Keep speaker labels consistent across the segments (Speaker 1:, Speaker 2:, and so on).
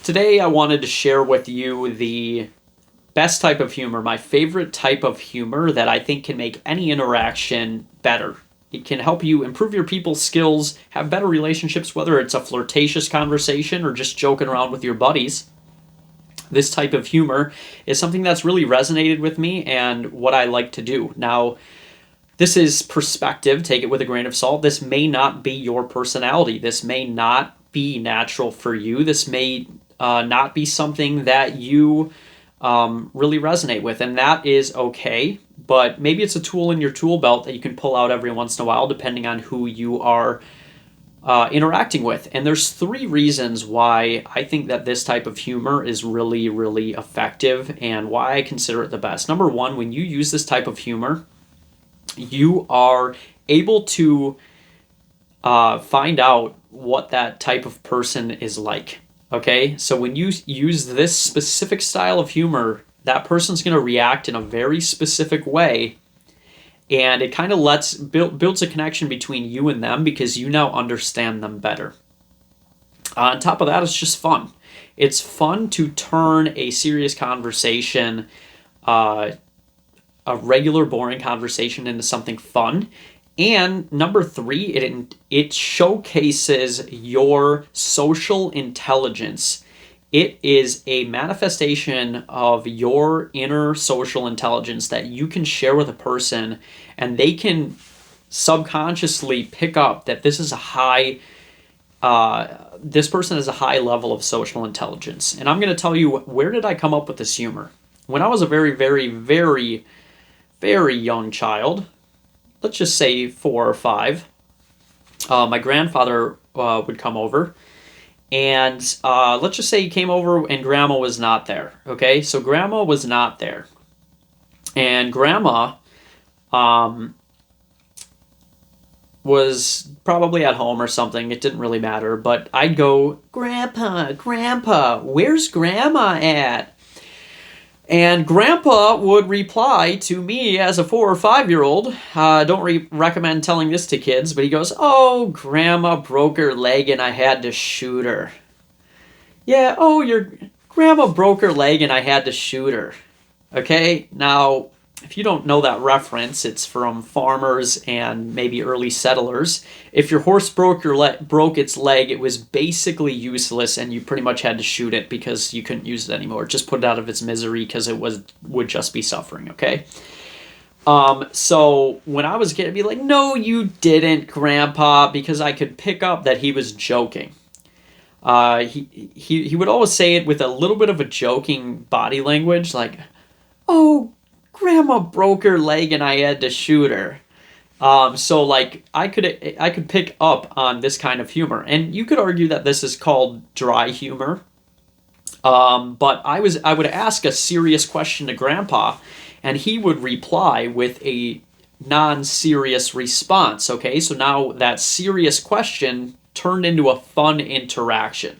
Speaker 1: Today, I wanted to share with you the best type of humor, my favorite type of humor that I think can make any interaction better. It can help you improve your people skills, have better relationships, whether it's a flirtatious conversation or just joking around with your buddies. This type of humor is something that's really resonated with me and what I like to do. Now, this is perspective, take it with a grain of salt. This may not be your personality. This may not be natural for you. This may not be something that you really resonate with, and that is okay. But maybe it's a tool in your tool belt that you can pull out every once in a while, depending on who you are interacting with. And there's three reasons why I think that this type of humor is really, really effective and why I consider it the best. Number one, when you use this type of humor, you are able to find out what that type of person is like. Okay, so when you use this specific style of humor, that person's going to react in a very specific way, and it kind of builds a connection between you and them because you now understand them better. On top of that, it's just fun. It's fun to turn a serious conversation, a regular boring conversation, into something fun. And number three, it showcases your social intelligence. It is a manifestation of your inner social intelligence that you can share with a person, and they can subconsciously pick up that this person has a high level of social intelligence. And I'm going to tell you, where did I come up with this humor? When I was a very, very, very, very young child, let's just say 4 or 5, my grandfather would come over, and let's just say he came over and grandma was not there. Okay, so grandma was not there, and grandma was probably at home or something. It didn't really matter, but I'd go, Grandpa, where's grandma at? And Grandpa would reply to me as a 4 or 5-year-old. Don't recommend telling this to kids, but he goes, "Oh, Grandma broke her leg and I had to shoot her." Yeah, oh, your grandma broke her leg and I had to shoot her. Okay, now, if you don't know that reference, it's from farmers and maybe early settlers. If your horse broke its leg, it was basically useless, and you pretty much had to shoot it because you couldn't use it anymore. Just put it out of its misery because it would just be suffering. Okay. So when I was a kid, I'd be like, "No, you didn't, Grandpa," because I could pick up that he was joking. He would always say it with a little bit of a joking body language, like, "Oh, Grandma broke her leg and I had to shoot her." So like I could pick up on this kind of humor, and you could argue that this is called dry humor. But I would ask a serious question to Grandpa, and he would reply with a non-serious response. Okay, so now that serious question turned into a fun interaction.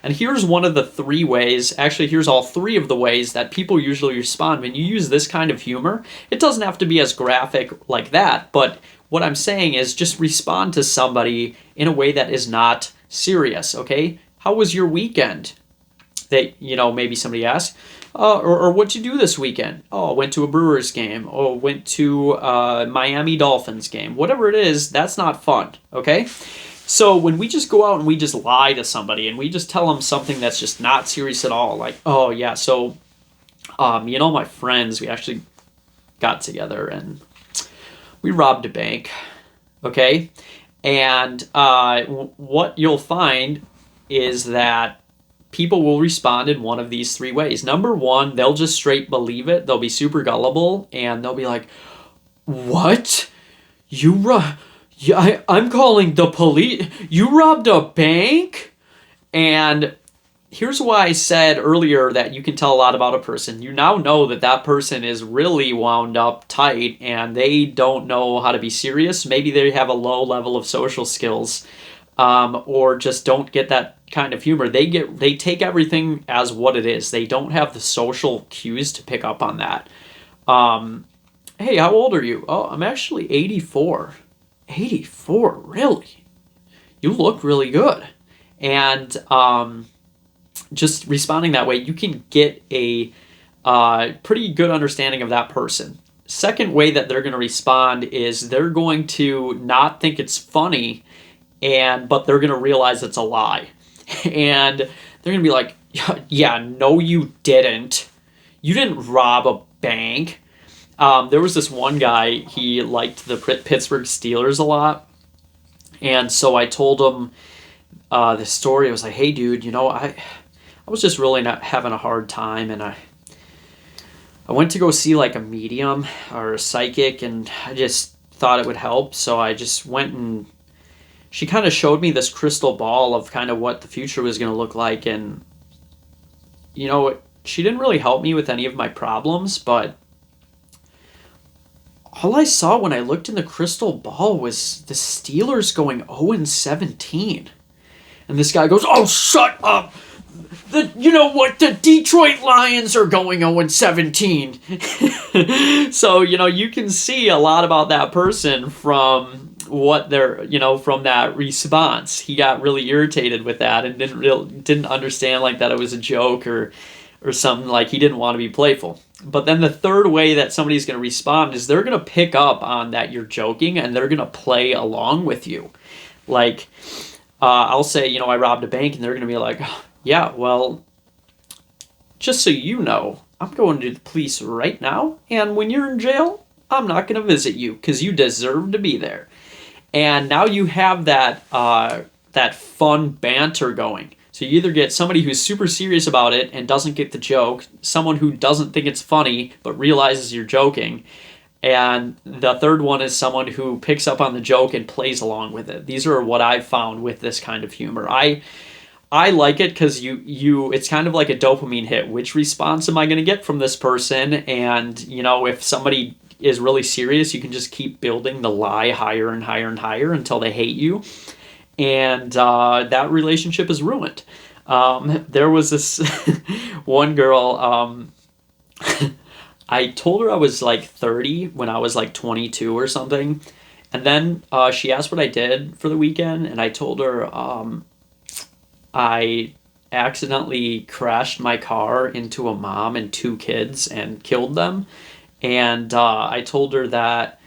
Speaker 1: And here's one of the 3 ways, actually here's all 3 of the ways that people usually respond when you use this kind of humor. It doesn't have to be as graphic like that, but what I'm saying is just respond to somebody in a way that is not serious, okay? How was your weekend? Maybe somebody asks, or what'd you do this weekend? Oh, went to a Brewers game. Oh, went to a Miami Dolphins game. Whatever it is, that's not fun, okay? So when we just go out and we just lie to somebody and we just tell them something that's just not serious at all, like, "Oh yeah, so, my friends, we actually got together and we robbed a bank," okay? And what you'll find is that people will respond in one of these 3 ways. Number one, they'll just straight believe it. They'll be super gullible, and they'll be like, "What? Yeah, I'm calling the police. You robbed a bank?" And here's why I said earlier that you can tell a lot about a person. You now know that that person is really wound up tight and they don't know how to be serious. Maybe they have a low level of social skills, or just don't get that kind of humor. They take everything as what it is. They don't have the social cues to pick up on that. Hey, how old are you? Oh, I'm actually 84. 84, really? You look really good. And just responding that way, you can get a pretty good understanding of that person. Second way that they're going to respond is they're going to not think it's funny, but they're going to realize it's a lie. And they're going to be like, yeah, no, you didn't. You didn't rob a bank. There was this one guy, he liked the Pittsburgh Steelers a lot. And so I told him the story. I was like, hey, dude, I was just really not having a hard time. And I went to go see like a medium or a psychic, and I just thought it would help. So I just went, and she kind of showed me this crystal ball of kind of what the future was going to look like. And, she didn't really help me with any of my problems, but all I saw when I looked in the crystal ball was the Steelers going 0-17. And this guy goes, oh, shut up. You know what? The Detroit Lions are going 0-17. So, you can see a lot about that person from what they're, from that response. He got really irritated with that and didn't understand like that it was a joke or something, like he didn't want to be playful. But then the third way that somebody's going to respond is they're going to pick up on that you're joking, and they're going to play along with you. Like, I'll say, I robbed a bank, and they're going to be like, oh, yeah, well, just so you know, I'm going to the police right now, and when you're in jail, I'm not going to visit you because you deserve to be there. And now you have that fun banter going. So you either get somebody who's super serious about it and doesn't get the joke, someone who doesn't think it's funny but realizes you're joking, and the third one is someone who picks up on the joke and plays along with it. These are what I've found with this kind of humor. I like it because it's kind of like a dopamine hit. Which response am I going to get from this person? And, if somebody is really serious, you can just keep building the lie higher and higher and higher until they hate you. And that relationship is ruined. There was this one girl, I told her I was like 30 when I was like 22 or something. And then she asked what I did for the weekend, and I told her I accidentally crashed my car into a mom and two kids and killed them. And I told her that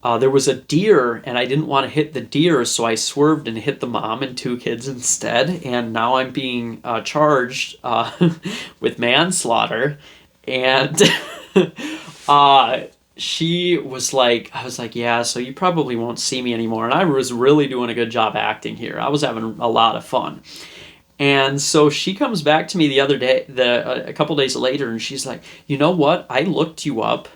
Speaker 1: there was a deer, and I didn't want to hit the deer, so I swerved and hit the mom and two kids instead. And now I'm being charged with manslaughter. And she was like, I was like, yeah, so you probably won't see me anymore. And I was really doing a good job acting here. I was having a lot of fun. And so she comes back to me the other day, a couple days later, and she's like, you know what? I looked you up.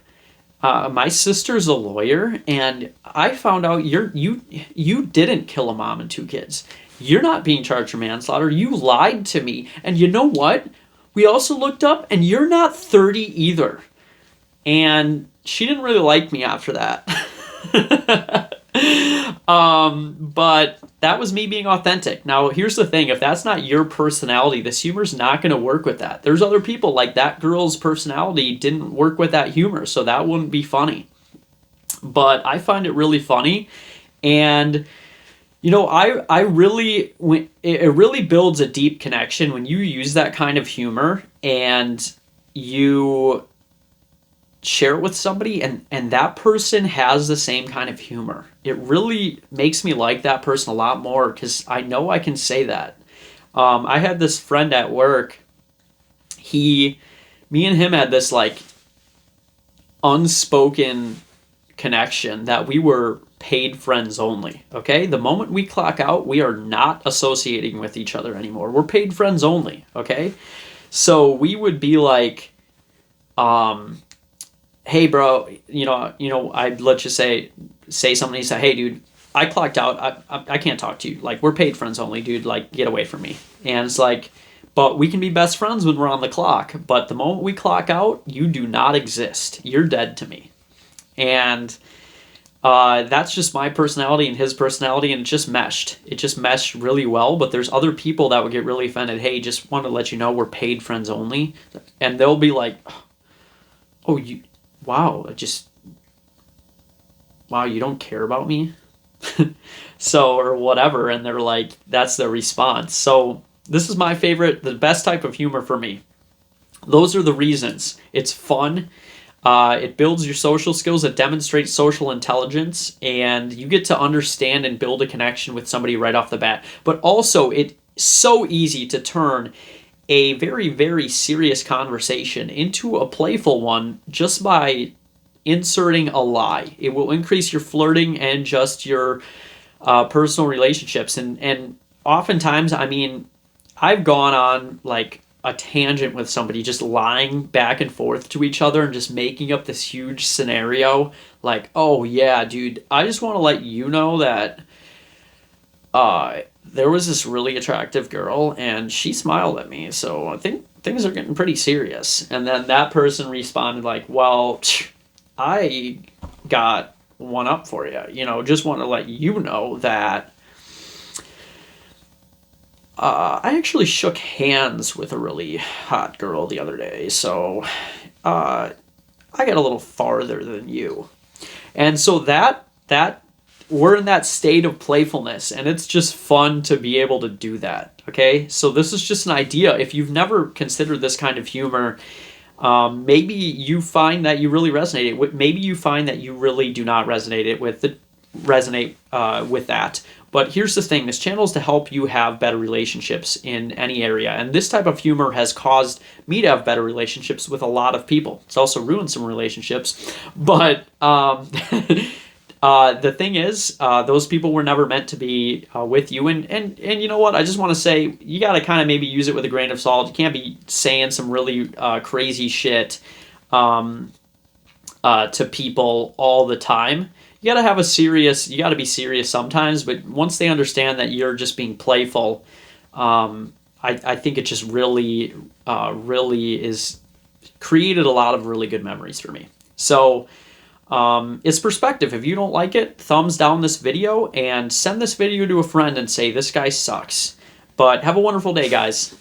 Speaker 1: My sister's a lawyer, and I found out you didn't kill a mom and two kids. You're not being charged for manslaughter. You lied to me. And you know what? We also looked up, and you're not 30 either. And she didn't really like me after that. But that was me being authentic. Now, here's the thing. If that's not your personality, this humor's not going to work with that. There's other people, like that girl's personality didn't work with that humor, so that wouldn't be funny. But I find it really funny. And, I really, it really builds a deep connection when you use that kind of humor and you share it with somebody, and that person has the same kind of humor. It really makes me like that person a lot more because I know I can say that. I had this friend at work. Me and him had this like unspoken connection that we were paid friends only. Okay, the moment we clock out, we are not associating with each other anymore. We're paid friends only. Okay, so we would be like, hey bro, I'd let you say something. He said, hey dude, I clocked out. I can't talk to you. Like, we're paid friends only, dude. Like, get away from me. And it's like, but we can be best friends when we're on the clock. But the moment we clock out, you do not exist. You're dead to me. And that's just my personality and his personality, and it just meshed. It just meshed really well. But there's other people that would get really offended. Hey, just want to let you know we're paid friends only. And they'll be like, oh, wow, you don't care about me? So, or whatever. And they're like, that's their response. So This is my favorite, the best type of humor for me. Those are the reasons. It's fun. It builds your social skills. It demonstrates social intelligence, and you get to understand and build a connection with somebody right off the bat. But also, it's so easy to turn a very, very serious conversation into a playful one just by inserting a lie. It will increase your flirting and just your personal relationships. And oftentimes, I mean, I've gone on like a tangent with somebody, just lying back and forth to each other and just making up this huge scenario. Like, oh yeah, dude, I just want to let you know that there was this really attractive girl and she smiled at me, so I think things are getting pretty serious. And then that person responded like, well, I got one up for you. You know, just want to let you know that I actually shook hands with a really hot girl the other day, so I got a little farther than you. And so that we're in that state of playfulness, and it's just fun to be able to do that. Okay, so this is just an idea. If you've never considered this kind of humor, maybe you find that you really resonate it with. Maybe you find that you really do not resonate with that. But here's the thing: this channel is to help you have better relationships in any area, and this type of humor has caused me to have better relationships with a lot of people. It's also ruined some relationships, but the thing is, those people were never meant to be with you. And you know what? I just want to say, you got to kind of maybe use it with a grain of salt. You can't be saying some really crazy shit to people all the time. You got to be serious sometimes, but once they understand that you're just being playful, I think it just really is created a lot of really good memories for me. So it's perspective. If you don't like it, thumbs down this video and send this video to a friend and say, this guy sucks. But have a wonderful day, guys.